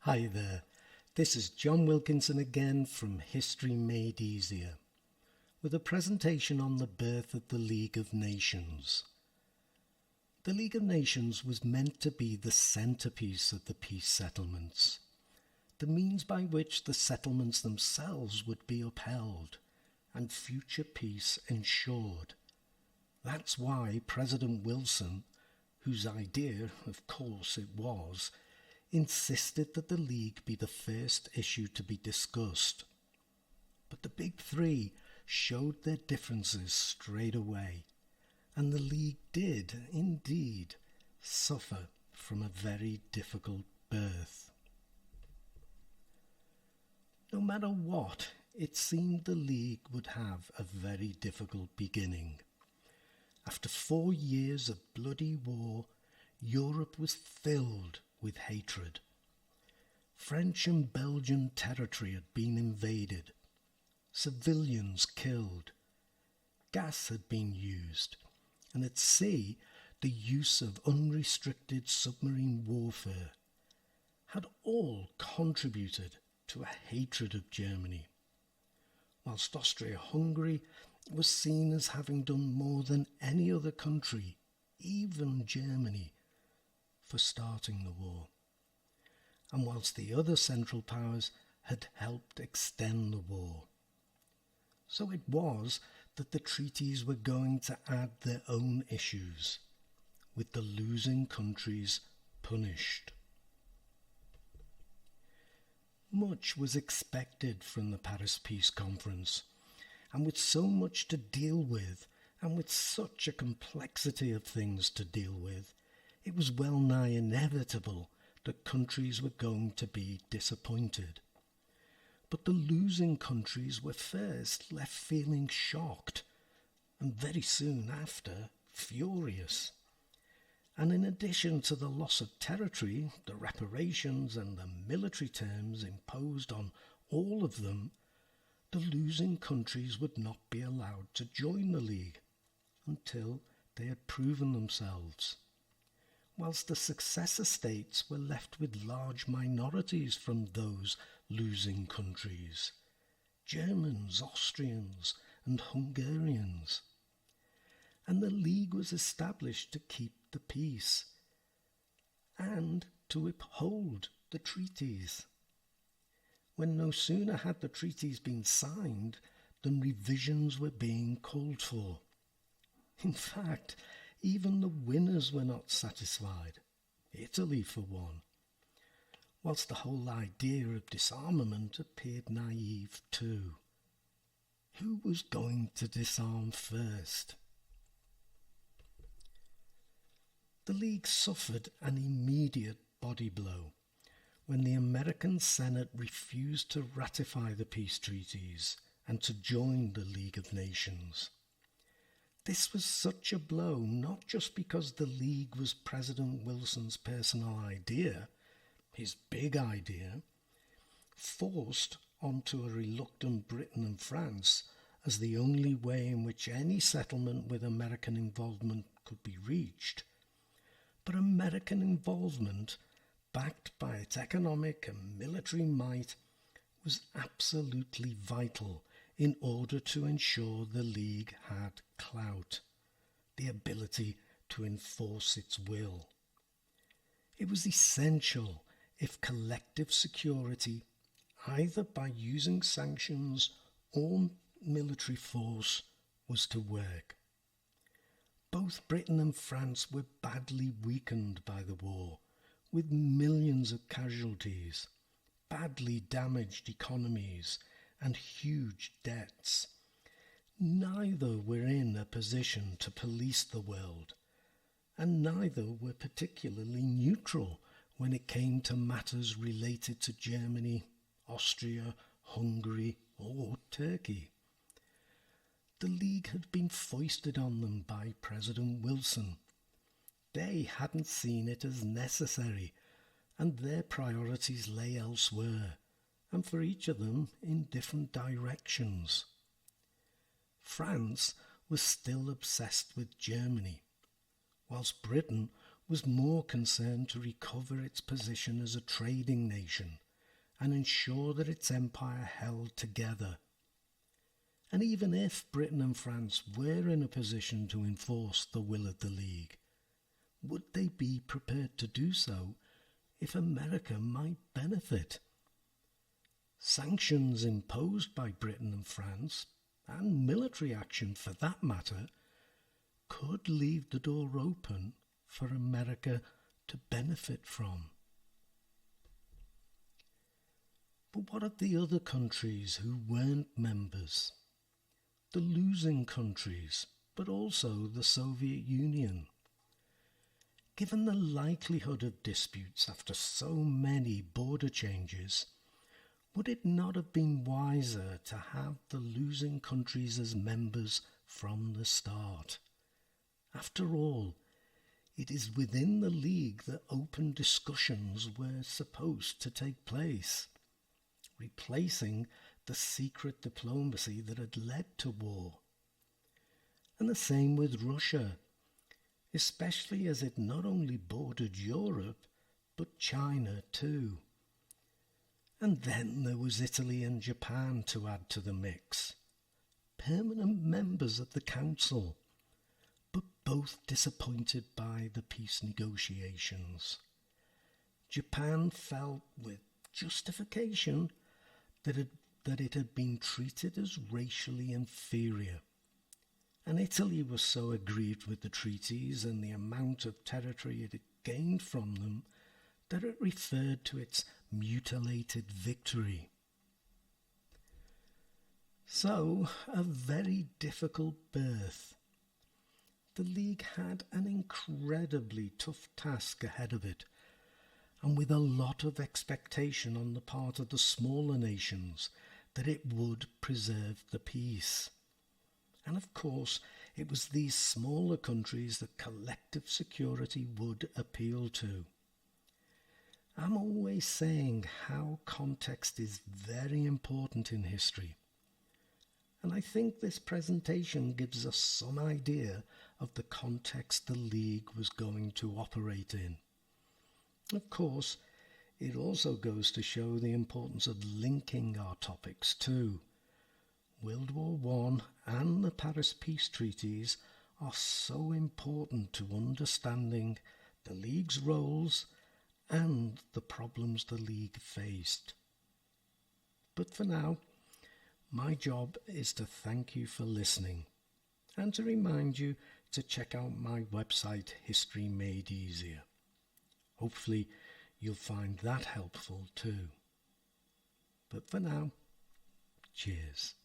Hi there, this is John Wilkinson again from History Made Easier, with a presentation on the birth of the League of Nations. The League of Nations was meant to be the centrepiece of the peace settlements, the means by which the settlements themselves would be upheld and future peace ensured. That's why President Wilson, whose idea, of course, it was, insisted that the League be the first issue to be discussed. But the Big Three showed their differences straight away, and the League did, indeed, suffer from a very difficult birth. No matter what, it seemed the League would have a very difficult beginning. After 4 years of bloody war, Europe was filled with hatred. French and Belgian territory had been invaded, civilians killed, gas had been used, and at sea the use of unrestricted submarine warfare had all contributed to a hatred of Germany, whilst Austria-Hungary was seen as having done more than any other country, even Germany, for starting the war, and whilst the other Central Powers had helped extend the war. So it was that the treaties were going to add their own issues, with the losing countries punished. Much was expected from the Paris Peace Conference, and with so much to deal with, and with such a complexity of things to deal with, it was well nigh inevitable that countries were going to be disappointed. But the losing countries were first left feeling shocked, and very soon after, furious. And in addition to the loss of territory, the reparations and the military terms imposed on all of them, the losing countries would not be allowed to join the League until they had proven themselves, whilst the successor states were left with large minorities from those losing countries, Germans, Austrians, and Hungarians. And the League was established to keep the peace and to uphold the treaties. When no sooner had the treaties been signed than revisions were being called for. In fact, even the winners were not satisfied, Italy for one, whilst the whole idea of disarmament appeared naive too. Who was going to disarm first? The League suffered an immediate body blow when the American Senate refused to ratify the peace treaties and to join the League of Nations. This was such a blow not just because the League was President Wilson's personal idea, his big idea, forced onto a reluctant Britain and France as the only way in which any settlement with American involvement could be reached, but American involvement, backed by its economic and military might, was absolutely vital in order to ensure the League had clout, the ability to enforce its will. It was essential if collective security, either by using sanctions or military force, was to work. Both Britain and France were badly weakened by the war, with millions of casualties, badly damaged economies, and huge debts. Neither were in a position to police the world, and neither were particularly neutral when it came to matters related to Germany, Austria, Hungary, or Turkey. The League had been foisted on them by President Wilson. They hadn't seen it as necessary, and their priorities lay elsewhere, and for each of them in different directions. France was still obsessed with Germany, whilst Britain was more concerned to recover its position as a trading nation and ensure that its empire held together. And even if Britain and France were in a position to enforce the will of the League, would they be prepared to do so if America might benefit? Sanctions imposed by Britain and France, and military action for that matter, could leave the door open for America to benefit from. But what of the other countries who weren't members? The losing countries, but also the Soviet Union. Given the likelihood of disputes after so many border changes, would it not have been wiser to have the losing countries as members from the start? After all, it is within the League that open discussions were supposed to take place, replacing the secret diplomacy that had led to war. And the same with Russia, especially as it not only bordered Europe, but China too. And then there was Italy and Japan to add to the mix, permanent members of the Council, but both disappointed by the peace negotiations. Japan felt with justification that it had been treated as racially inferior, and Italy was so aggrieved with the treaties and the amount of territory it had gained from them that it referred to its mutilated victory. So, a very difficult birth. The League had an incredibly tough task ahead of it, and with a lot of expectation on the part of the smaller nations that it would preserve the peace. And of course, it was these smaller countries that collective security would appeal to. I'm always saying how context is very important in history. And I think this presentation gives us some idea of the context the League was going to operate in. Of course, it also goes to show the importance of linking our topics too. World War I and the Paris Peace Treaties are so important to understanding the League's roles and the problems the League faced. But for now, my job is to thank you for listening and to remind you to check out my website, History Made Easier. Hopefully, you'll find that helpful too. But for now, cheers.